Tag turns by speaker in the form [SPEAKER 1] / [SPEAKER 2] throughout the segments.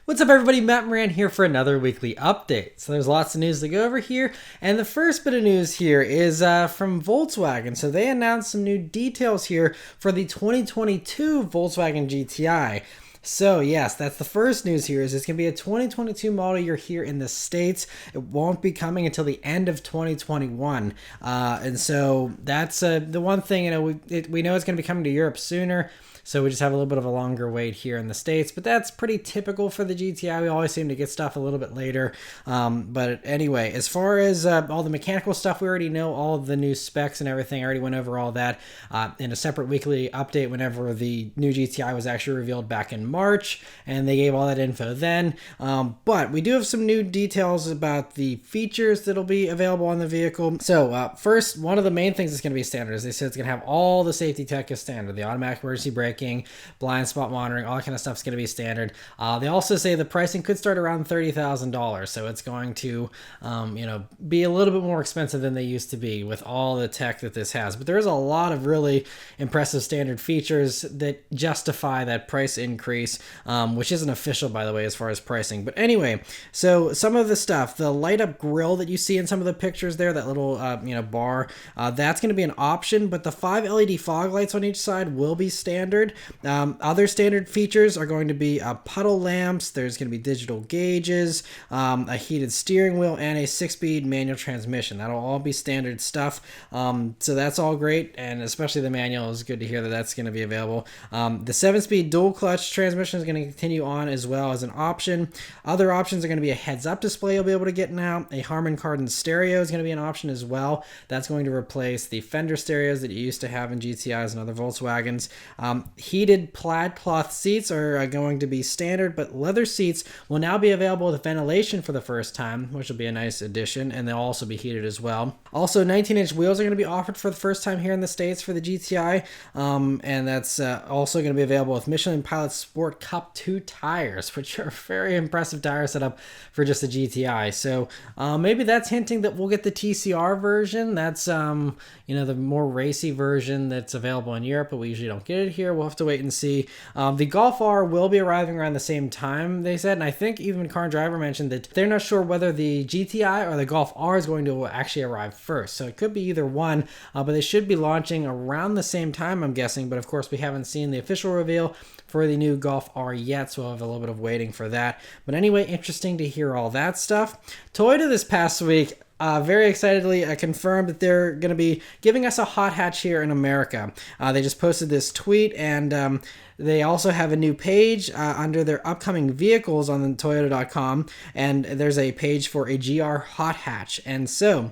[SPEAKER 1] What's up everybody, Matt Maran here for another weekly update. So there's lots of news to go over here, and the first bit of news here is from Volkswagen. So they announced some new details here for the 2022 Volkswagen GTI. So yes, that's the first news here, is it's going to be a 2022 model year here in the States. It won't be coming until the end of 2021. And so that's the one thing, we know it's going to be coming to Europe sooner. So we just have a little bit of a longer wait here in the States, but that's pretty typical for the GTI. We always seem to get stuff a little bit later. But anyway, as far as all the mechanical stuff, we already know all of the new specs and everything. I already went over all that in a separate weekly update whenever the new GTI was actually revealed back in March, and they gave all that info then. But we do have some new details about the features that'll be available on the vehicle. So first, one of the main things that's going to be standard is they said it's going to have all the safety tech as standard. The automatic emergency braking, blind spot monitoring, all that kind of stuff is going to be standard. They also say the pricing could start around $30,000, so it's going to be a little bit more expensive than they used to be with all the tech that this has. But there is a lot of really impressive standard features that justify that price increase, which isn't official, by the way, as far as pricing. But anyway, so some of the stuff, the light up grille that you see in some of the pictures there, that little bar, that's going to be an option, but the 5 LED fog lights on each side will be standard. Other standard features are going to be puddle lamps. There's going to be digital gauges, a heated steering wheel, and a 6-speed manual transmission. That'll all be standard stuff. So that's all great, and especially the manual is good to hear that that's going to be available. The 7-speed dual clutch transmission is going to continue on as well as an option. Other options are going to be a heads-up display you'll be able to get now. A Harman Kardon stereo is going to be an option as well. That's going to replace the Fender stereos that you used to have in GTIs and other Volkswagens. Heated plaid cloth seats are going to be standard, but leather seats will now be available with ventilation for the first time, which will be a nice addition, and they'll also be heated as well. Also, 19-inch wheels are going to be offered for the first time here in the States for the GTI, and that's also going to be available with Michelin Pilot Sport Cup 2 tires, which are a very impressive tire setup for just a GTI. So maybe that's hinting that we'll get the TCR version. That's the more racy version that's available in Europe, but we usually don't get it here. We'll have to wait and see. The Golf R will be arriving around the same time, they said, and I think even Car and Driver mentioned that they're not sure whether the GTI or the Golf R is going to actually arrive first. So it could be either one, but they should be launching around the same time, I'm guessing. But of course, we haven't seen the official reveal for the new Golf R yet, so we'll have a little bit of waiting for that. But anyway, interesting to hear all that stuff. Toyota this past week very excitedly confirmed that they're going to be giving us a hot hatch here in America. They just posted this tweet, and they also have a new page under their upcoming vehicles on Toyota.com, and there's a page for a GR hot hatch. And so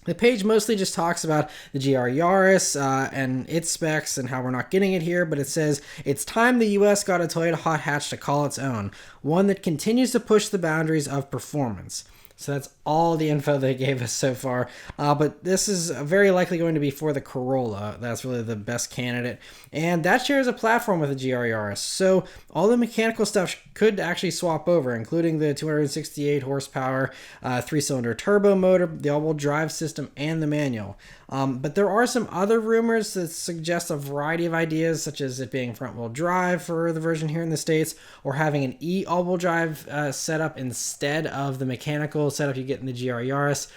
[SPEAKER 1] the page mostly just talks about the GR Yaris and its specs and how we're not getting it here, but it says, it's time the US got a Toyota hot hatch to call its own, one that continues to push the boundaries of performance. So that's all the info they gave us so far. But this is very likely going to be for the Corolla. That's really the best candidate. And that shares a platform with the GR Yaris. So all the mechanical stuff could actually swap over, including the 268 horsepower 3-cylinder turbo motor, the all-wheel drive system, and the manual. But there are some other rumors that suggest a variety of ideas, such as it being front-wheel drive for the version here in the States, or having an all-wheel drive setup instead of the mechanical setup you get in the GR Yaris.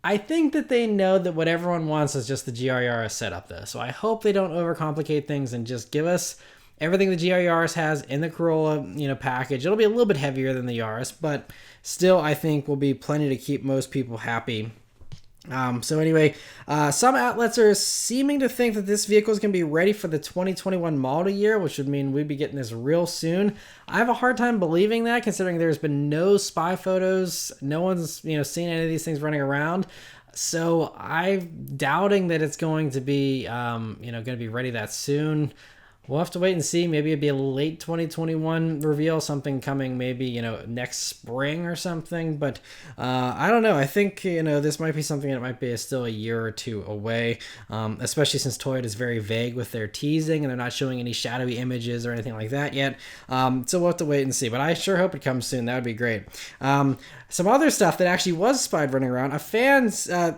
[SPEAKER 1] I think that they know that what everyone wants is just the GR Yaris setup, though. So I hope they don't overcomplicate things and just give us everything the GR Yaris has in the Corolla, package. It'll be a little bit heavier than the Yaris, but still, I think will be plenty to keep most people happy. So anyway, some outlets are seeming to think that this vehicle is going to be ready for the 2021 model year, which would mean we'd be getting this real soon. I have a hard time believing that, considering there's been no spy photos. No one's, seen any of these things running around. So I'm doubting that it's going to be, going to be ready that soon. We'll have to wait and see. Maybe it'd be a late 2021 reveal, something coming maybe, next spring or something. But I don't know. I think, this might be something that might be still a year or two away, especially since Toyota is very vague with their teasing and they're not showing any shadowy images or anything like that yet. So we'll have to wait and see. But I sure hope it comes soon. That would be great. Some other stuff that actually was spied running around. A fan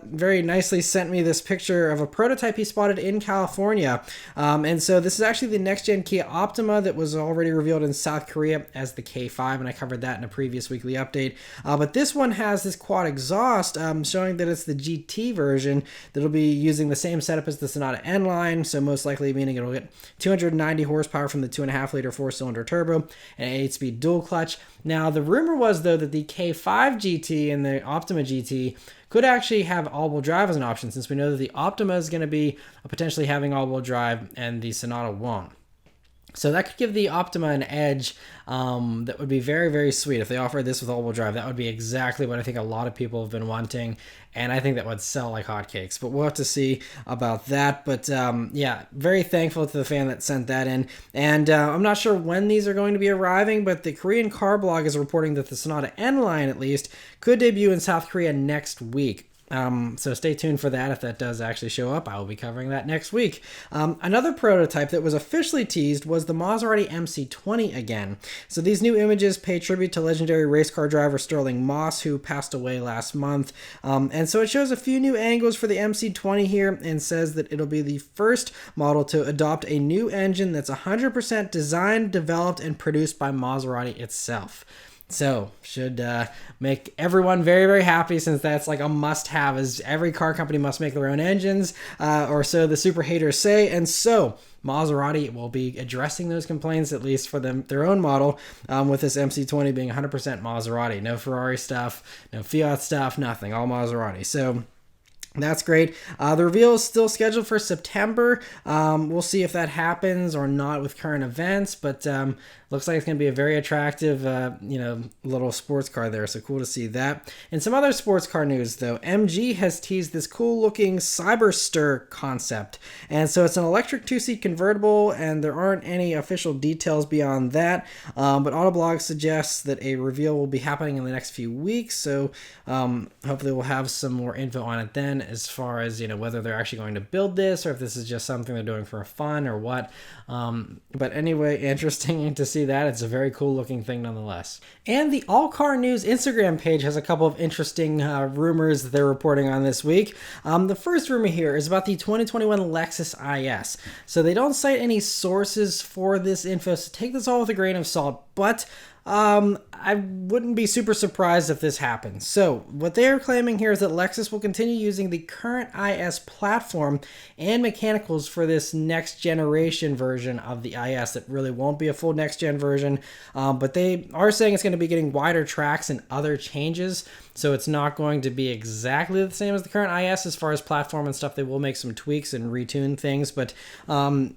[SPEAKER 1] very nicely sent me this picture of a prototype he spotted in California. And so this is actually the next-gen Kia Optima that was already revealed in South Korea as the K5, and I covered that in a previous weekly update. But this one has this quad exhaust, showing that it's the GT version that'll be using the same setup as the Sonata N-Line, so most likely meaning it'll get 290 horsepower from the 2.5-liter four-cylinder turbo and an 8-speed dual clutch. Now, the rumor was, though, that the K5 GT and the Optima GT could actually have all-wheel drive as an option, since we know that the Optima is going to be potentially having all-wheel drive and the Sonata won't. So that could give the Optima an edge that would be very, very sweet. If they offered this with all-wheel drive, that would be exactly what I think a lot of people have been wanting, and I think that would sell like hotcakes. But we'll have to see about that. But yeah, very thankful to the fan that sent that in. And I'm not sure when these are going to be arriving, but the Korean car blog is reporting that the Sonata N-Line, at least, could debut in South Korea next week. So stay tuned for that. If that does actually show up, I will be covering that next week. Another prototype that was officially teased was the Maserati MC20 again. So these new images pay tribute to legendary race car driver Sterling Moss, who passed away last month. And so it shows a few new angles for the MC20 here and says that it'll be the first model to adopt a new engine that's 100% designed, developed, and produced by Maserati itself. So, should make everyone very, very happy, since that's like a must-have, as every car company must make their own engines, or so the super haters say. And so, Maserati will be addressing those complaints, at least for their own model, with this MC20 being 100% Maserati. No Ferrari stuff, no Fiat stuff, nothing, all Maserati. So, that's great. The reveal is still scheduled for September. We'll see if that happens or not with current events, but looks like it's going to be a very attractive, little sports car there. So cool to see that. And some other sports car news, though. MG has teased this cool-looking Cyberster concept. And so it's an electric two-seat convertible, and there aren't any official details beyond that. But Autoblog suggests that a reveal will be happening in the next few weeks. So hopefully we'll have some more info on it then, as far as, whether they're actually going to build this or if this is just something they're doing for fun or what. But anyway, interesting to see that. It's a very cool looking thing nonetheless. And the All Car News Instagram page has a couple of interesting rumors that they're reporting on this week. The first rumor here is about the 2021 Lexus IS. So they don't cite any sources for this info, so take this all with a grain of salt, but I wouldn't be super surprised if this happens. So what they are claiming here is that Lexus will continue using the current IS platform and mechanicals for this next generation version of the IS. That really won't be a full next gen version, but they are saying it's going to be getting wider tracks and other changes. So it's not going to be exactly the same as the current IS as far as platform and stuff. They will make some tweaks and retune things, but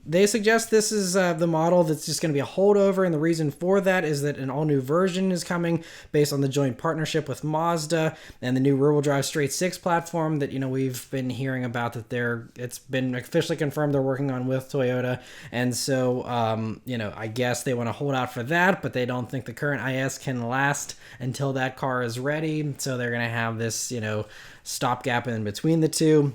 [SPEAKER 1] they suggest this is the model that's just going to be a holdover, and the reason for that is that an all-new version is coming based on the joint partnership with Mazda and the new rear-wheel drive straight six platform that we've been hearing about, that it's been officially confirmed they're working on with Toyota. And so I guess they want to hold out for that, but they don't think the current IS can last until that car is ready. So they're going to have this, stopgap in between the two.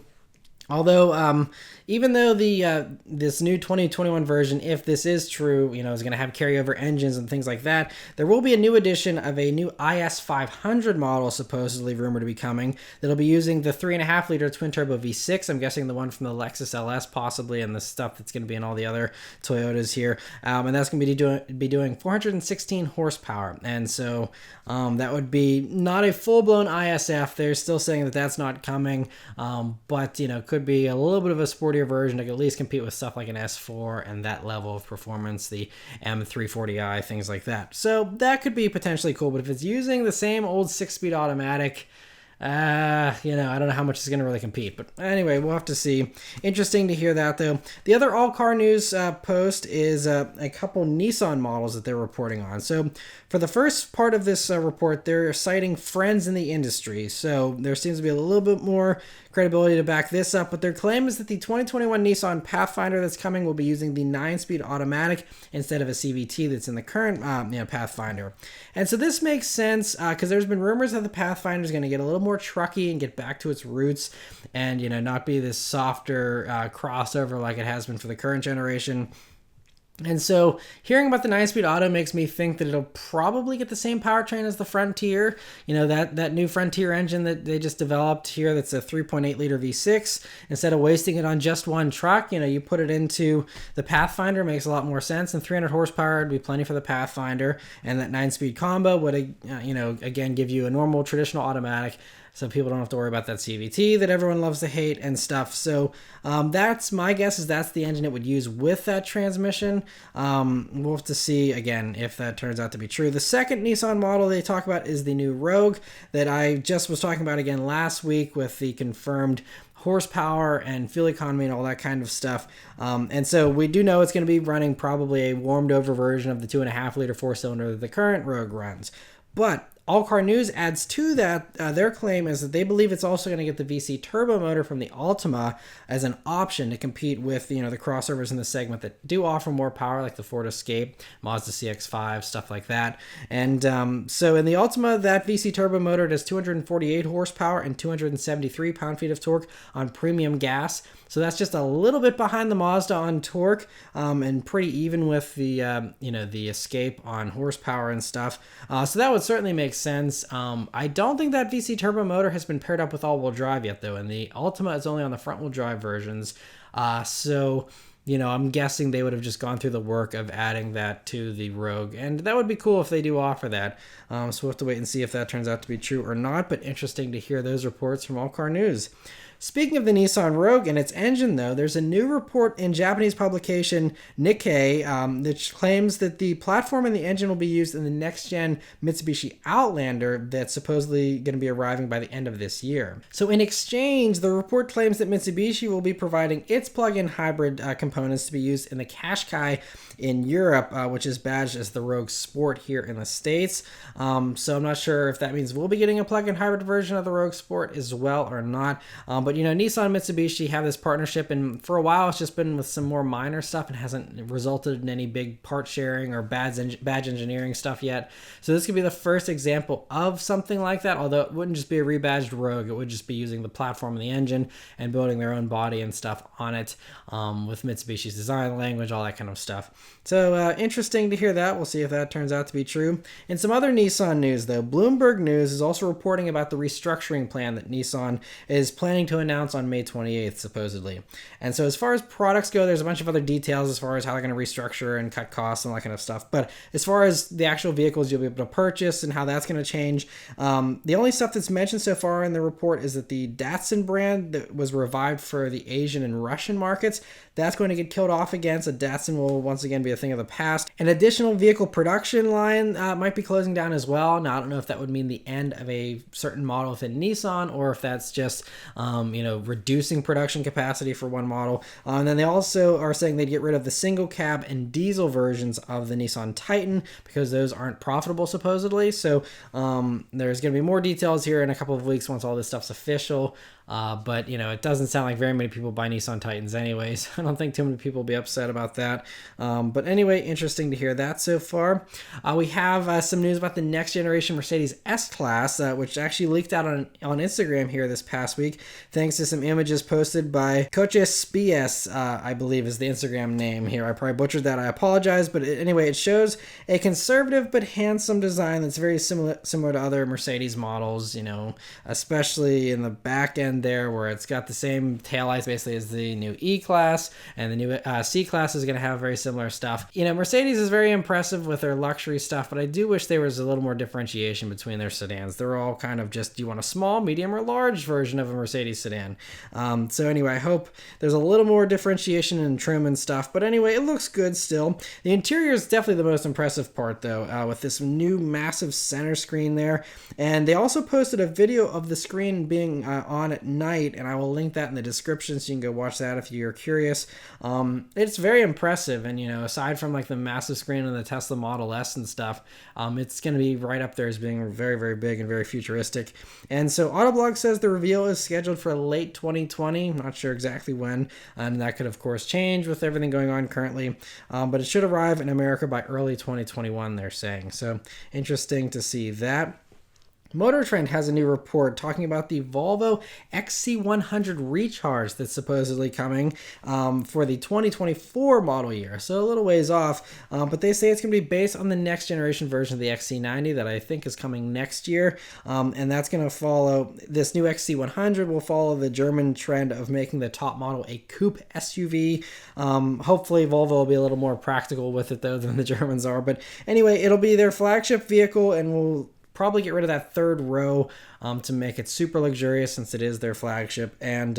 [SPEAKER 1] Although, even though this new 2021 version, if this is true, is going to have carryover engines and things like that, there will be a new edition of a new IS 500 model, supposedly rumored to be coming, that'll be using the 3.5-liter twin-turbo V6. I'm guessing the one from the Lexus LS, possibly, and the stuff that's going to be in all the other Toyotas here. And that's going to be doing 416 horsepower. And so that would be not a full-blown ISF. They're still saying that that's not coming, but, could be a little bit of a sportier version to at least compete with stuff like an S4 and that level of performance, the M340i, things like that. So that could be potentially cool, but if it's using the same old 6-speed automatic, I don't know how much it's going to really compete. But anyway, we'll have to see. Interesting to hear that, though. The other all-car news post is a couple Nissan models that they're reporting on. So for the first part of this report, they're citing friends in the industry. So there seems to be a little bit more credibility to back this up, but their claim is that the 2021 Nissan Pathfinder that's coming will be using the 9-speed automatic instead of a CVT that's in the current Pathfinder. And so this makes sense because there's been rumors that the Pathfinder is going to get a little more trucky and get back to its roots and not be this softer crossover like it has been for the current generation. And so hearing about the 9-speed auto makes me think that it'll probably get the same powertrain as the Frontier. You know, that new Frontier engine that they just developed here, that's a 3.8 liter V6. Instead of wasting it on just one truck, you know, you put it into the Pathfinder, makes a lot more sense. And 300 horsepower would be plenty for the Pathfinder. And that 9-speed combo would, you know, again, give you a normal traditional automatic, so people don't have to worry about that CVT that everyone loves to hate and stuff. So that's my guess, is that's the engine it would use with that transmission. We'll have to see, again, if that turns out to be true. The second Nissan model they talk about is the new Rogue that I just was talking about again last week, with the confirmed horsepower and fuel economy and all that kind of stuff. And so we do know it's going to be running probably a warmed over version of the 2.5 liter 4-cylinder that the current Rogue runs. But All Car News adds to that, their claim is that they believe it's also going to get the VC turbo motor from the Optima as an option to compete with, you know, the crossovers in the segment that do offer more power, like the Ford Escape, Mazda CX-5, stuff like that. And so in the Optima, that VC turbo motor does 248 horsepower and 273 pound-feet of torque on premium gas. So that's just a little bit behind the Mazda on torque, and pretty even with the you know, the Escape on horsepower and stuff. So that would certainly make sense. I don't think that VC turbo motor has been paired up with all-wheel drive yet, though, and the Ultima is only on the front-wheel drive versions. So, you know, I'm guessing they would have just gone through the work of adding that to the Rogue, and that would be cool if they do offer that. So we'll have to wait and see if that turns out to be true or not, but interesting to hear those reports from All Car News. Speaking of the Nissan Rogue and its engine, though, there's a new report in Japanese publication Nikkei that claims that the platform and the engine will be used in the next-gen Mitsubishi Outlander that's supposedly going to be arriving by the end of this year. So in exchange, the report claims that Mitsubishi will be providing its plug-in hybrid components to be used in the Qashqai in Europe, which is badged as the Rogue Sport here in the States. So I'm not sure if that means we'll be getting a plug-in hybrid version of the Rogue Sport as well or not. But, you know, Nissan and Mitsubishi have this partnership, and for a while it's just been with some more minor stuff and hasn't resulted in any big part sharing or badge engineering stuff yet. So this could be the first example of something like that, although it wouldn't just be a rebadged Rogue. It would just be using the platform and the engine and building their own body and stuff on it, with Mitsubishi's design language, all that kind of stuff. So interesting to hear that. We'll see if that turns out to be true. In some other Nissan news, though, Bloomberg News is also reporting about the restructuring plan that Nissan is planning to announce on May 28th, supposedly. And so as far as products go, there's a bunch of other details as far as how they're going to restructure and cut costs and all that kind of stuff. But as far as the actual vehicles you'll be able to purchase and how that's going to change, the only stuff that's mentioned so far in the report is that the Datsun brand that was revived for the Asian and Russian markets, that's going to get killed off again, so Datsun will once again be a thing of the past. An additional vehicle production line might be closing down as well. Now, I don't know if that would mean the end of a certain model within Nissan, or if that's just, you know, reducing production capacity for one model. And then they also are saying they'd get rid of the single cab and diesel versions of the Nissan Titan because those aren't profitable, supposedly. So there's going to be more details here in a couple of weeks once all this stuff's official. But, you know, it doesn't sound like very many people buy Nissan Titans anyways. I don't think too many people will be upset about that. But anyway, interesting to hear that so far. We have some news about the next generation Mercedes S-Class, which actually leaked out on Instagram here this past week, thanks to some images posted by Coches Spies, I believe is the Instagram name here. I probably butchered that. I apologize. But anyway, it shows a conservative but handsome design that's very similar to other Mercedes models, you know, especially in the back end there, where it's got the same taillights basically as the new E-Class, and the new C-Class is going to have very similar stuff. You know, Mercedes is very impressive with their luxury stuff, but I do wish there was a little more differentiation between their sedans. They're all kind of just, do you want a small, medium, or large version of a Mercedes sedan? So anyway, I hope there's a little more differentiation in trim and stuff, but anyway, it looks good still. The interior is definitely the most impressive part, though, with this new massive center screen there, and they also posted a video of the screen being on at night, and I will link that in the description so you can go watch that if you're curious. It's very impressive, and, you know, aside from like the massive screen on the Tesla Model S and stuff, it's going to be right up there as being very, very big and very futuristic. And so Autoblog says the reveal is scheduled for late 2020. I'm not sure exactly when, and that could of course change with everything going on currently, but it should arrive in America by early 2021, they're saying. So interesting to see that. Motor Trend has a new report talking about the Volvo XC100 Recharge that's supposedly coming for the 2024 model year. So a little ways off, but they say it's going to be based on the next generation version of the XC90 that I think is coming next year. And that's going to follow, this new XC100 will follow the German trend of making the top model a coupe SUV. Hopefully Volvo will be a little more practical with it though than the Germans are. But anyway, it'll be their flagship vehicle and will probably get rid of that third row to make it super luxurious since it is their flagship, and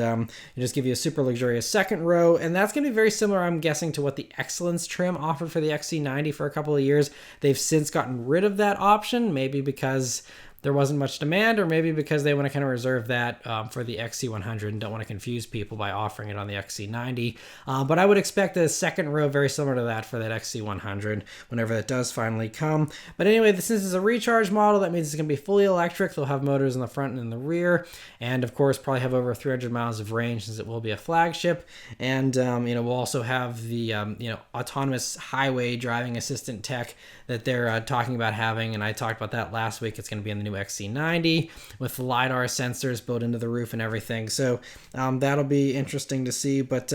[SPEAKER 1] just give you a super luxurious second row, and that's going to be very similar, I'm guessing, to what the Excellence trim offered for the XC90 for a couple of years. They've since gotten rid of that option, maybe because there wasn't much demand, or maybe because they want to kind of reserve that for the XC100 and don't want to confuse people by offering it on the XC90. But I would expect a second row very similar to that for that XC100 whenever that does finally come. But anyway, since this is a Recharge model, that means it's going to be fully electric. They'll have motors in the front and in the rear, and of course probably have over 300 miles of range since it will be a flagship. And we'll also have the autonomous highway driving assistant tech that they're talking about having, and I talked about that last week. It's going to be in the new XC90 with LiDAR sensors built into the roof and everything. So that'll be interesting to see. But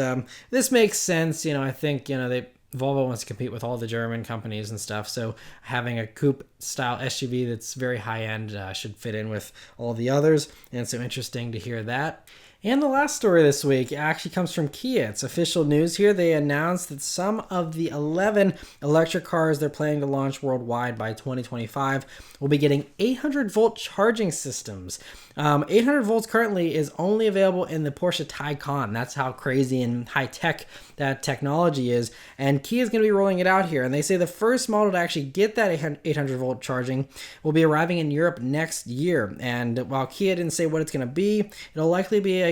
[SPEAKER 1] this makes sense. I think, Volvo wants to compete with all the German companies and stuff. So having a coupe style SUV that's very high end should fit in with all the others. And so interesting to hear that. And the last story this week actually comes from Kia. It's official news here. They announced that some of the 11 electric cars they're planning to launch worldwide by 2025 will be getting 800-volt charging systems. 800 volts currently is only available in the Porsche Taycan. That's how crazy and high-tech that technology is. And Kia is going to be rolling it out here. And they say the first model to actually get that 800-volt charging will be arriving in Europe next year. And while Kia didn't say what it's going to be, it'll likely be a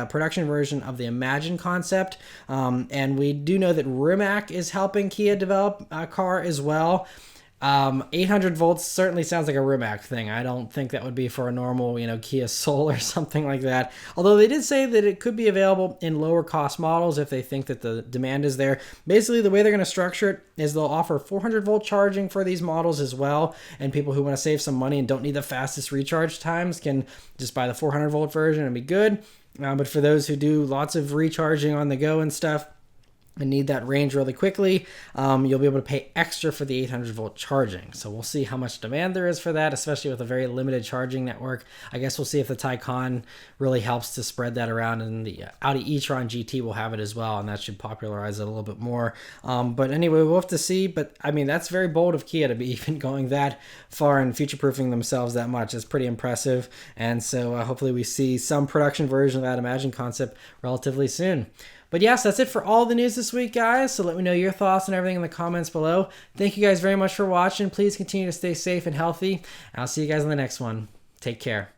[SPEAKER 1] production version of the Imagine concept. And we do know that Rimac is helping Kia develop a car as well. 800 volts certainly sounds like a Rimac thing. I don't think that would be for a normal, Kia Soul or something like that. Although they did say that it could be available in lower cost models if they think that the demand is there. Basically, the way they're going to structure it is they'll offer 400 volt charging for these models as well. And people who want to save some money and don't need the fastest recharge times can just buy the 400 volt version and be good. But for those who do lots of recharging on the go and stuff, and need that range really quickly, you'll be able to pay extra for the 800 volt charging. So we'll see how much demand there is for that, especially with a very limited charging network. I guess we'll see if the Taycan really helps to spread that around, and the Audi e-tron GT will have it as well, and that should popularize it a little bit more. But anyway, we'll have to see. But I mean, that's very bold of Kia to be even going that far and future-proofing themselves that much. It's pretty impressive. And so hopefully we see some production version of that Imagine concept relatively soon. But yes, that's it for all the news this week, guys. So let me know your thoughts and everything in the comments below. Thank you guys very much for watching. Please continue to stay safe and healthy. I'll see you guys in the next one. Take care.